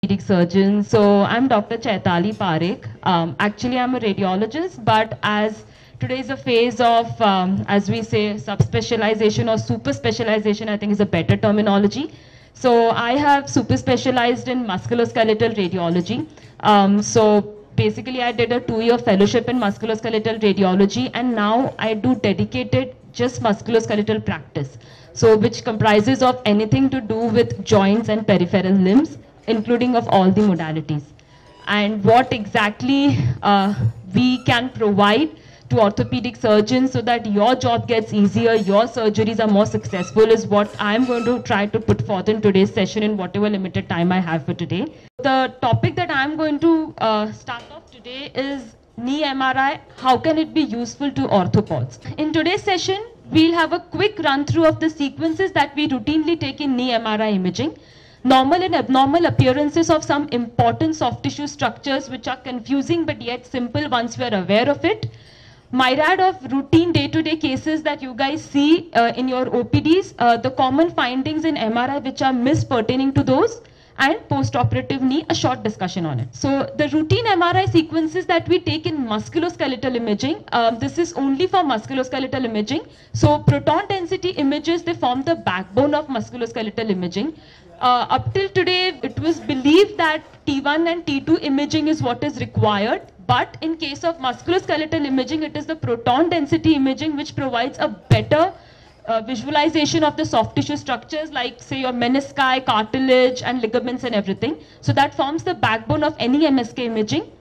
orthopedic surgeon. So I'm Dr. Chaitali Parekh. Actually, I'm a radiologist, but as today is a phase of, as we say, subspecialization or super specialization, I think is a better terminology. So I have super specialized in musculoskeletal radiology. So basically, I did a 2-year fellowship in musculoskeletal radiology, and now I do dedicated just musculoskeletal practice. So which comprises of anything to do with joints and peripheral limbs, including of all the modalities. And what exactly we can provide to orthopedic surgeons so that your job gets easier, your surgeries are more successful, is what I'm going to try to put forth in today's session in whatever limited time I have for today. The topic that I'm going to start off today is knee MRI. How can it be useful to orthopods? In today's session, we'll have a quick run through of the sequences that we routinely take in knee MRI imaging, normal and abnormal appearances of some important soft tissue structures which are confusing but yet simple once we are aware of it, myriad of routine day-to-day cases that you guys see in your OPDs, the common findings in MRI which are missed pertaining to those, and post-operative knee, a short discussion on it. So the routine MRI sequences that we take in musculoskeletal imaging, this is only for musculoskeletal imaging. So proton density images, they form the backbone of musculoskeletal imaging. Up till today, it was believed that T1 and T2 imaging is what is required. But in case of musculoskeletal imaging, it is the proton density imaging which provides a better visualization of the soft tissue structures like say your menisci, cartilage and ligaments and everything. So that forms the backbone of any MSK imaging.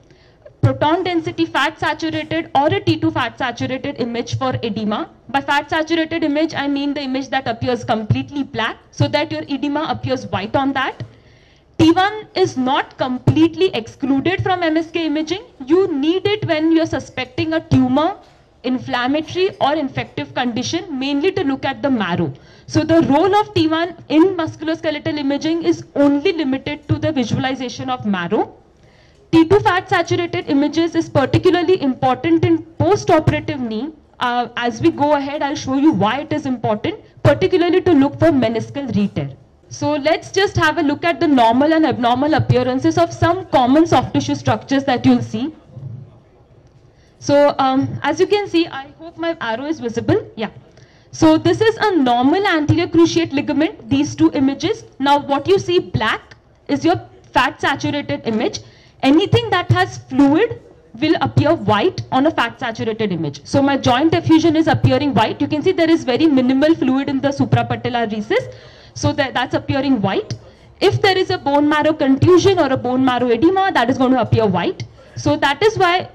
Proton density fat saturated or a T2 fat saturated image for edema. By fat saturated image, I mean the image that appears completely black so that your edema appears white on that. T1 is not completely excluded from MSK imaging. You need it when you're suspecting a tumor, inflammatory or infective condition, mainly to look at the marrow. So the role of T1 in musculoskeletal imaging is only limited to the visualization of marrow. T2 fat saturated images is particularly important in post-operative knee. As we go ahead, I'll show you why it is important, particularly to look for meniscal re-tear. So let's just have a look at the normal and abnormal appearances of some common soft tissue structures that you'll see. So as you can see, I hope my arrow is visible. Yeah. So this is a normal anterior cruciate ligament, these two images. Now what you see black is your fat saturated image. Anything that has fluid will appear white on a fat saturated image. So my joint effusion is appearing white. You can see there is very minimal fluid in the suprapatellar recess. So that's appearing white. If there is a bone marrow contusion or a bone marrow edema, that is going to appear white. So that is why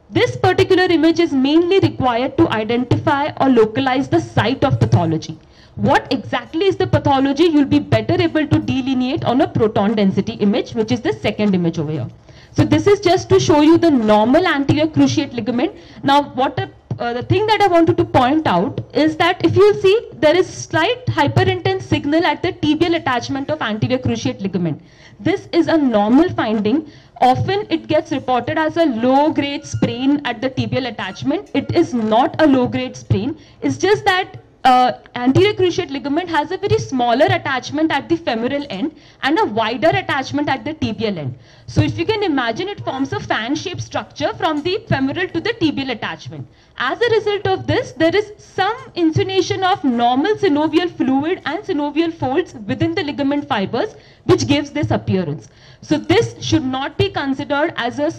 this particular image is mainly required to identify or localize the site of pathology. What exactly is the pathology, you'll be better able to delineate on a proton density image, which is the second image over here. So this is just to show you the normal anterior cruciate ligament. Now the thing that I wanted to point out is that if you see, there is slight hyperintense signal at the tibial attachment of anterior cruciate ligament. This is a normal finding. Often it gets reported as a low-grade sprain at the tibial attachment. It is not a low-grade sprain. It's just that anterior cruciate ligament has a very smaller attachment at the femoral end and a wider attachment at the tibial end. So if you can imagine, it forms a fan-shaped structure from the femoral to the tibial attachment. As a result of this, there is some insinuation of normal synovial fluid and synovial folds within the ligament fibers, which gives this appearance. So this should not be considered as a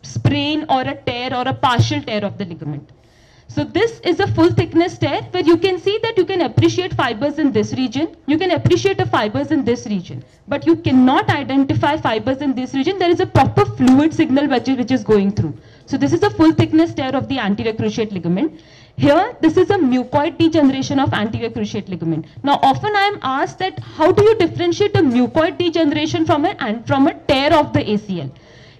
sprain or a tear or a partial tear of the ligament. So this is a full thickness tear where you can see that you can appreciate fibers in this region. You can appreciate the fibers in this region. But you cannot identify fibers in this region. There is a proper fluid signal which is going through. So this is a full thickness tear of the anterior cruciate ligament. Here, this is a mucoid degeneration of anterior cruciate ligament. Now often I am asked that how do you differentiate a mucoid degeneration from a tear of the ACL?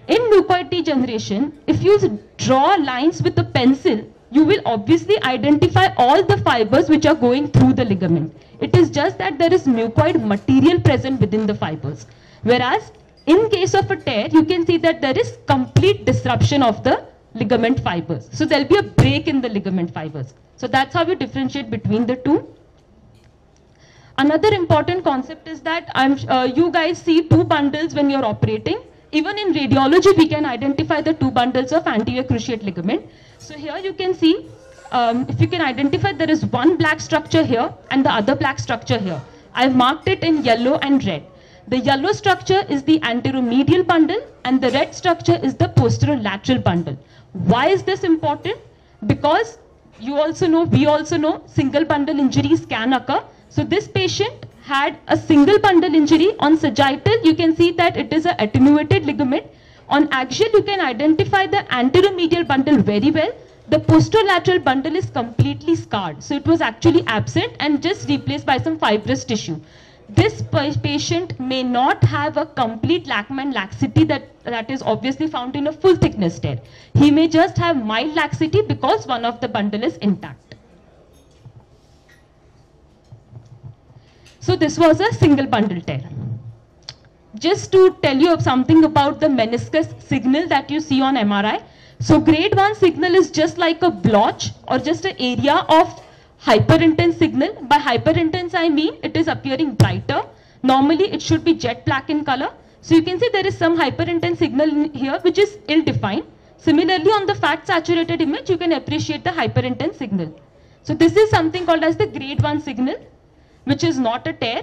In mucoid degeneration, if you draw lines with a pencil, you will obviously identify all the fibers which are going through the ligament. It is just that there is mucoid material present within the fibers. Whereas in case of a tear, you can see that there is complete disruption of the ligament fibers. So there will be a break in the ligament fibers. So that's how you differentiate between the two. Another important concept is that you guys see two bundles when you're operating. Even in radiology, we can identify the two bundles of anterior cruciate ligament. So here you can see, if you can identify, there is one black structure here and the other black structure here. I've marked it in yellow and red. The yellow structure is the anteromedial bundle and the red structure is the posterolateral bundle. Why is this important? Because you also know, we also know, single bundle injuries can occur. So this patient had a single bundle injury. On sagittal, you can see that it is an attenuated ligament. On axial, you can identify the anteromedial bundle very well. The posterolateral bundle is completely scarred. So it was actually absent and just replaced by some fibrous tissue. This patient may not have a complete Lachman laxity that is obviously found in a full thickness tear. He may just have mild laxity because one of the bundle is intact. So this was a single bundle tear. Just to tell you something about the meniscus signal that you see on MRI. So grade 1 signal is just like a blotch or just an area of hyperintense signal. By hyperintense I mean it is appearing brighter. Normally it should be jet black in color. So you can see there is some hyperintense signal in here which is ill-defined. Similarly on the fat saturated image you can appreciate the hyperintense signal. So this is something called as the grade 1 signal, which is not a tear.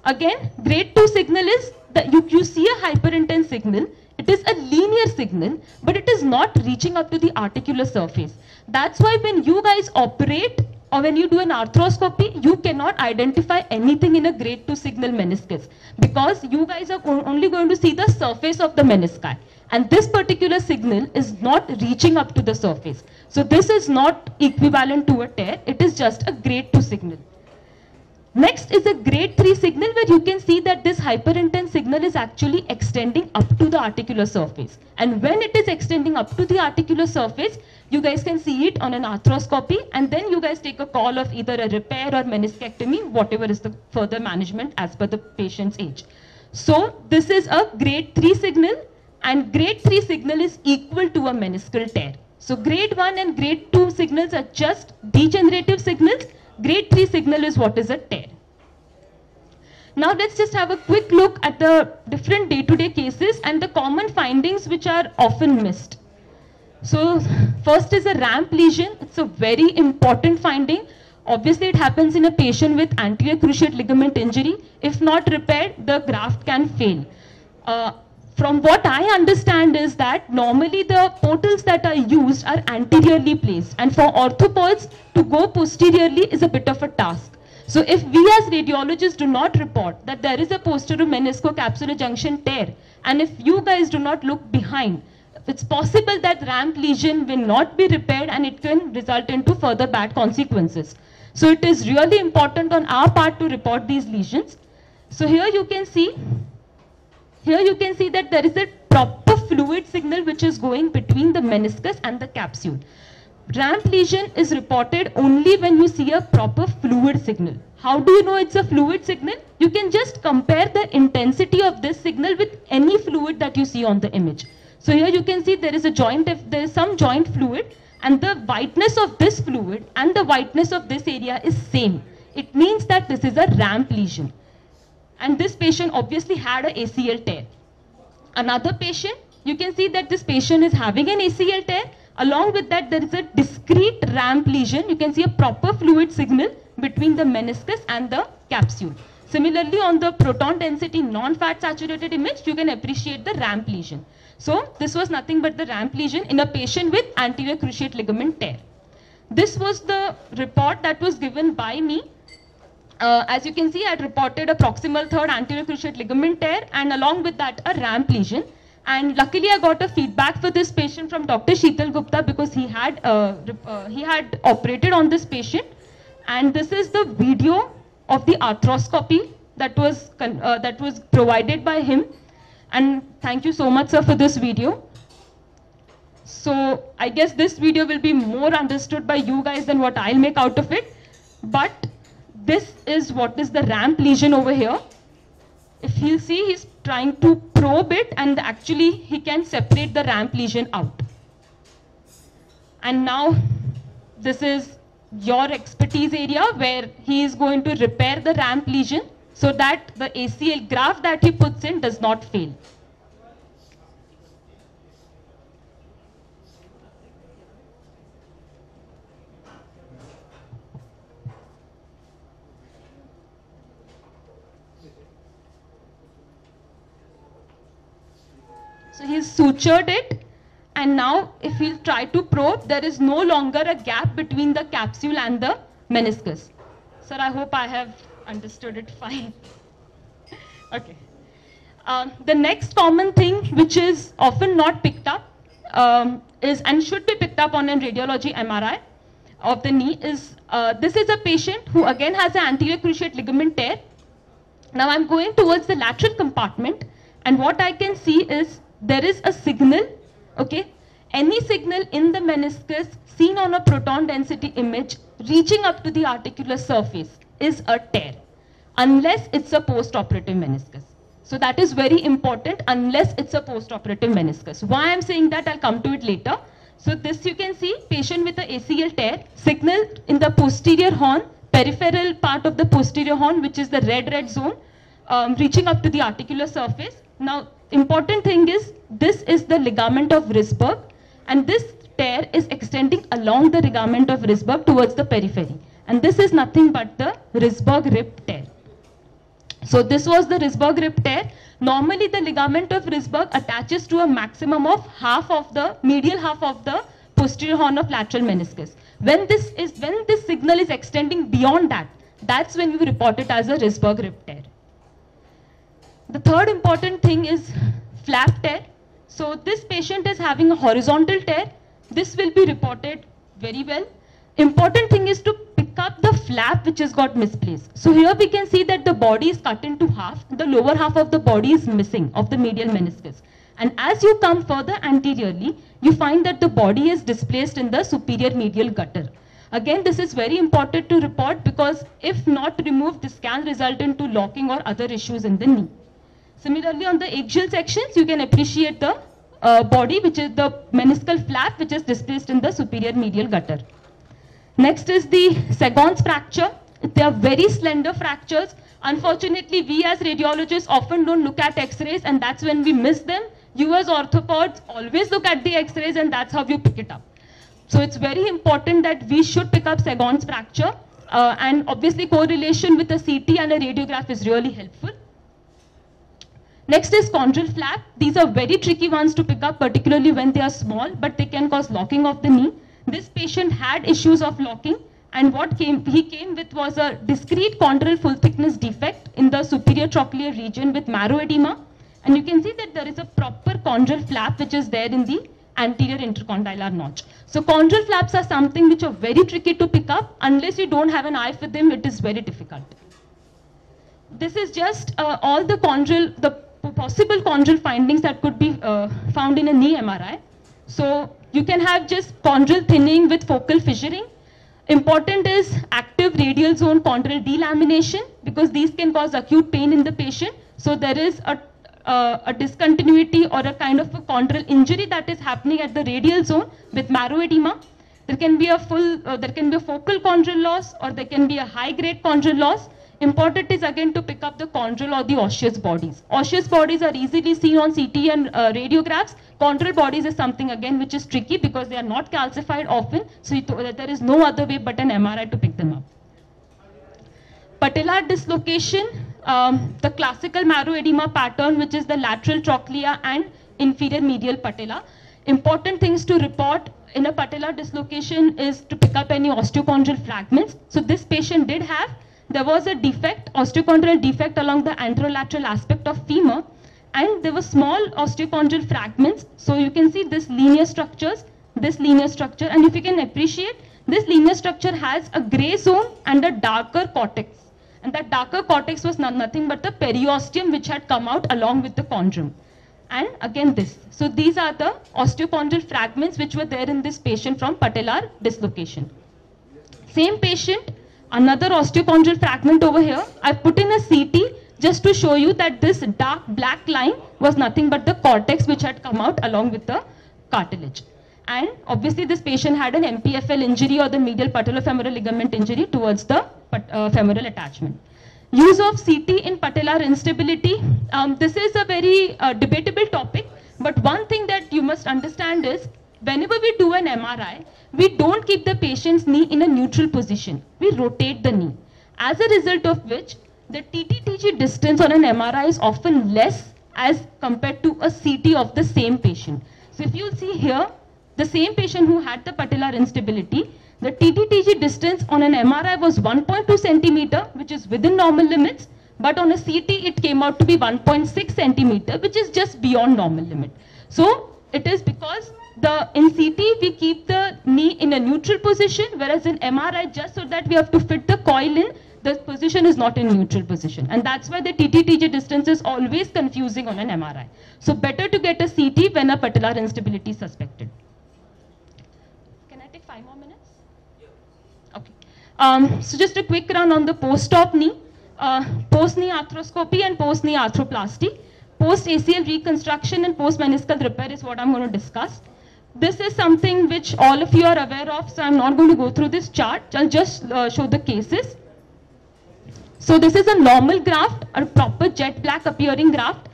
Again, grade 2 signal is that you see a hyperintense signal. It is a linear signal, but it is not reaching up to the articular surface. That's why when you guys operate or when you do an arthroscopy, you cannot identify anything in a grade 2 signal meniscus because you guys are only going to see the surface of the menisci. And this particular signal is not reaching up to the surface. So this is not equivalent to a tear. It is just a grade 2 signal. Next is a grade 3 signal where you can see that this hyperintense signal is actually extending up to the articular surface. And when it is extending up to the articular surface, you guys can see it on an arthroscopy and then you guys take a call of either a repair or meniscectomy, whatever is the further management as per the patient's age. So this is a grade 3 signal and grade 3 signal is equal to a meniscal tear. So grade 1 and grade 2 signals are just degenerative signals. Grade 3 signal is what is a tear. Now let's just have a quick look at the different day-to-day cases and the common findings which are often missed. So first is a ramp lesion. It's a very important finding. Obviously it happens in a patient with anterior cruciate ligament injury. If not repaired, the graft can fail. From what I understand is that normally the portals that are used are anteriorly placed and for orthopods to go posteriorly is a bit of a task. So if we as radiologists do not report that there is a posterior-meniscocapsular junction tear and if you guys do not look behind, it's possible that ramp lesion will not be repaired and it can result into further bad consequences. So it is really important on our part to report these lesions. So here you can see that there is a proper fluid signal which is going between the meniscus and the capsule. Ramp lesion is reported only when you see a proper fluid signal. How do you know it's a fluid signal? You can just compare the intensity of this signal with any fluid that you see on the image. So here you can see there is a joint, there is some joint fluid and the whiteness of this fluid and the whiteness of this area is same. It means that this is a ramp lesion. And this patient obviously had an ACL tear. Another patient, you can see that this patient is having an ACL tear. Along with that, there is a discrete ramp lesion. You can see a proper fluid signal between the meniscus and the capsule. Similarly, on the proton density non-fat saturated image, you can appreciate the ramp lesion. So this was nothing but the ramp lesion in a patient with anterior cruciate ligament tear. This was the report that was given by me. As you can see, I had reported a proximal third anterior cruciate ligament tear and along with that a ramp lesion. And luckily I got a feedback for this patient from Dr. Sheetal Gupta because he had operated on this patient. And this is the video of the arthroscopy that was provided by him. And thank you so much, sir, for this video. So I guess this video will be more understood by you guys than what I'll make out of it. But this is what is the ramp lesion over here. If you see, he's trying to probe it and actually he can separate the ramp lesion out. And now this is your expertise area, where he is going to repair the ramp lesion so that the ACL graft that he puts in does not fail. So he's sutured it, and now if we'll try to probe, there is no longer a gap between the capsule and the meniscus. Sir, I hope I have understood it fine. Okay. The next common thing which is often not picked up is, and should be picked up on a radiology MRI of the knee, is this is a patient who again has an anterior cruciate ligament tear. Now I'm going towards the lateral compartment, and what I can see is there is a signal, okay? Any signal in the meniscus seen on a proton density image reaching up to the articular surface is a tear, unless it's a post-operative meniscus. So that is very important, unless it's a post-operative meniscus. Why I'm saying that, I'll come to it later. So this you can see, patient with a ACL tear, signal in the posterior horn, peripheral part of the posterior horn, which is the red zone, reaching up to the articular surface. Now, important thing is, this is the ligament of Risberg, and this tear is extending along the ligament of Risberg towards the periphery. And this is nothing but the Risberg rib tear. So this was the Risberg rib tear. Normally the ligament of Risberg attaches to a maximum of medial half of the posterior horn of lateral meniscus. When this signal is extending beyond that, that's when you report it as a Risberg rib tear. The third important thing is flap tear. So this patient is having a horizontal tear. This will be reported very well. Important thing is to pick up the flap which has got misplaced. So here we can see that the body is cut into half. The lower half of the body is missing of the medial meniscus. And as you come further anteriorly, you find that the body is displaced in the superior medial gutter. Again, this is very important to report, because if not removed, this can result into locking or other issues in the knee. Similarly, on the axial sections, you can appreciate the body, which is the meniscal flap, which is displaced in the superior medial gutter. Next is the Sagon's fracture. They are very slender fractures. Unfortunately, we as radiologists often don't look at X-rays, and that's when we miss them. You as orthopods always look at the X-rays, and that's how you pick it up. So it's very important that we should pick up Sagon's fracture, and obviously correlation with a CT and a radiograph is really helpful. Next is chondral flap. These are very tricky ones to pick up, particularly when they are small, but they can cause locking of the knee. This patient had issues of locking, and what he came with was a discrete chondral full thickness defect in the superior trochlear region with marrow edema. And you can see that there is a proper chondral flap which is there in the anterior intercondylar notch. So chondral flaps are something which are very tricky to pick up. Unless you don't have an eye for them, it is very difficult. This is just all the possible chondral findings that could be found in a knee MRI. So you can have just chondral thinning with focal fissuring. Important is active radial zone chondral delamination, because these can cause acute pain in the patient. So there is a discontinuity or a kind of a chondral injury that is happening at the radial zone with marrow edema. There can be a focal chondral loss, or there can be a high-grade chondral loss. Important is again to pick up the chondral or the osseous bodies. Osseous bodies are easily seen on CT and radiographs. Chondral bodies is something again which is tricky, because they are not calcified often. So there is no other way but an MRI to pick them up. Patellar dislocation, the classical marrow edema pattern, which is the lateral trochlea and inferior medial patella. Important things to report in a patellar dislocation is to pick up any osteochondral fragments. So this patient did have. There was a defect, osteochondral defect along the anterolateral aspect of femur, and there were small osteochondral fragments. So you can see this linear structure, and if you can appreciate, this linear structure has a gray zone and a darker cortex. And that darker cortex was nothing but the periosteum which had come out along with the chondrum. And again this. So these are the osteochondral fragments which were there in this patient from patellar dislocation. Same patient, another osteochondral fragment over here. I put in a CT just to show you that this dark black line was nothing but the cortex which had come out along with the cartilage. And obviously this patient had an MPFL injury or the medial patellofemoral ligament injury towards the femoral attachment. Use of CT in patellar instability. This is a very debatable topic, but one thing that you must understand is whenever we do an MRI, we don't keep the patient's knee in a neutral position. We rotate the knee. As a result of which, the TTTG distance on an MRI is often less as compared to a CT of the same patient. So if you see here, the same patient who had the patellar instability, the TTTG distance on an MRI was 1.2 centimeter, which is within normal limits, but on a CT it came out to be 1.6 centimeter, which is just beyond normal limit. So it is because in CT we keep the knee in a neutral position, whereas in MRI, just so that we have to fit the coil in, the position is not in neutral position. And that's why the TTTG distance is always confusing on an MRI. So better to get a CT when a patellar instability is suspected. Can I take 5 more minutes? Okay. So just a quick run on the post-op knee, post-knee arthroscopy and post-knee arthroplasty. Post-ACL reconstruction and post-meniscal repair is what I'm going to discuss. This is something which all of you are aware of, so I'm not going to go through this chart. I'll just show the cases. So this is a normal graft, a proper jet black appearing graft.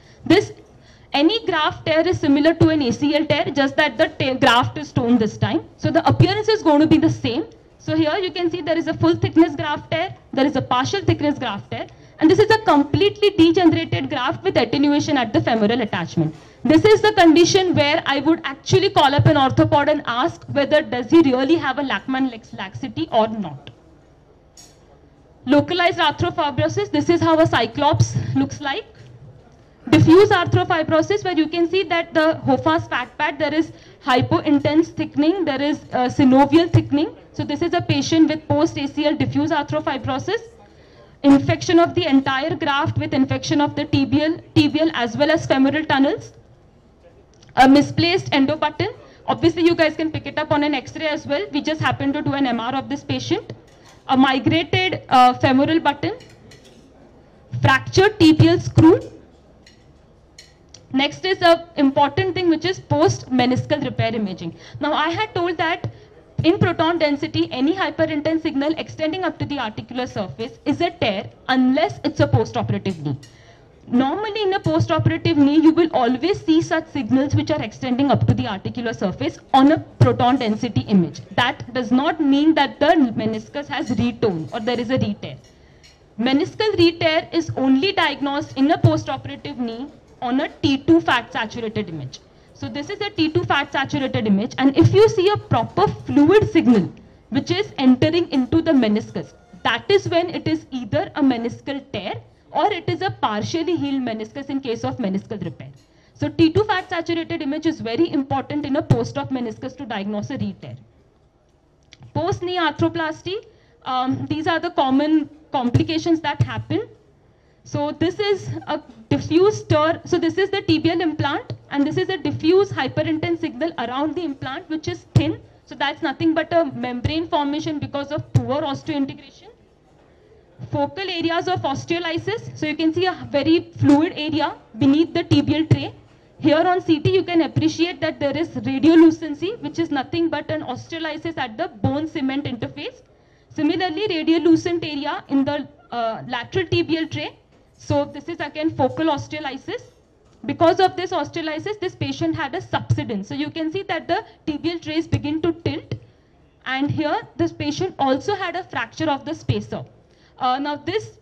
Any graft tear is similar to an ACL tear, just that the graft is torn this time. So the appearance is going to be the same. So here you can see there is a full thickness graft tear, there is a partial thickness graft tear, and this is a completely degenerated graft with attenuation at the femoral attachment. This is the condition where I would actually call up an orthopod and ask whether does he really have a Lachman laxity or not. Localized arthroplasty, this is how a cyclops looks like. Diffuse arthroplasty, where you can see that the Hoffa's fat pad, there is hypo-intense thickening, there is synovial thickening. So this is a patient with post-ACL diffuse arthroplasty. Infection of the entire graft with infection of the tibial as well as femoral tunnels. A misplaced endo button. Obviously you guys can pick it up on an X-ray as well. We just happened to do an MR of this patient. A migrated femoral button. Fractured tibial screw. Next is an important thing, which is post-meniscal repair imaging. Now I had told that in proton density, any hyperintense signal extending up to the articular surface is a tear unless it's a post-operative knee. Normally in a post-operative knee, you will always see such signals which are extending up to the articular surface on a proton density image. That does not mean that the meniscus has retorn or there is a re-tear. Meniscal re-tear is only diagnosed in a post-operative knee on a T2 fat saturated image. So this is a T2 fat saturated image, and if you see a proper fluid signal which is entering into the meniscus, that is when it is either a meniscal tear or it is a partially healed meniscus in case of meniscal repair. So T2 fat saturated image is very important in a post-op meniscus to diagnose a re-tear. Post-knee arthroplasty, these are the common complications that happen. So this is a diffuse tear. So this is the tibial implant, and this is a diffuse hyperintense signal around the implant, which is thin. So that's nothing but a membrane formation because of poor osteointegration. Focal areas of osteolysis. So you can see a very fluid area beneath the tibial tray. Here on CT, you can appreciate that there is radiolucency, which is nothing but an osteolysis at the bone cement interface. Similarly, radiolucent area in the lateral tibial tray. So this is again focal osteolysis. Because of this osteolysis, this patient had a subsidence. So you can see that the tibial trays begin to tilt. And here, this patient also had a fracture of the spacer. Now this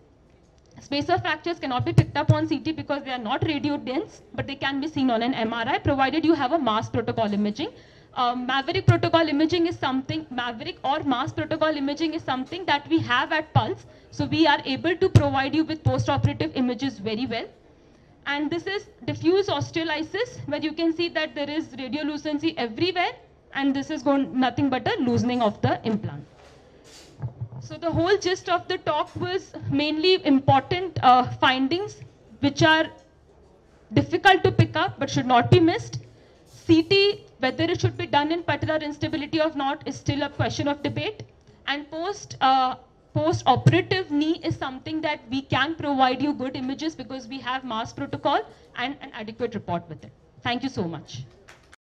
spacer fractures cannot be picked up on CT because they are not radiodense, but they can be seen on an MRI, provided you have a MAS protocol imaging. Maverick protocol imaging is something, Maverick or MAS protocol imaging is something that we have at Pulse. So we are able to provide you with post-operative images very well. And this is diffuse osteolysis, where you can see that there is radiolucency everywhere, and this is nothing but a loosening of the implant. So the whole gist of the talk was mainly important findings which are difficult to pick up but should not be missed. CT, whether it should be done in patellar instability or not, is still a question of debate. And post-operative knee is something that we can provide you good images because we have MAS protocol and an adequate report with it. Thank you so much.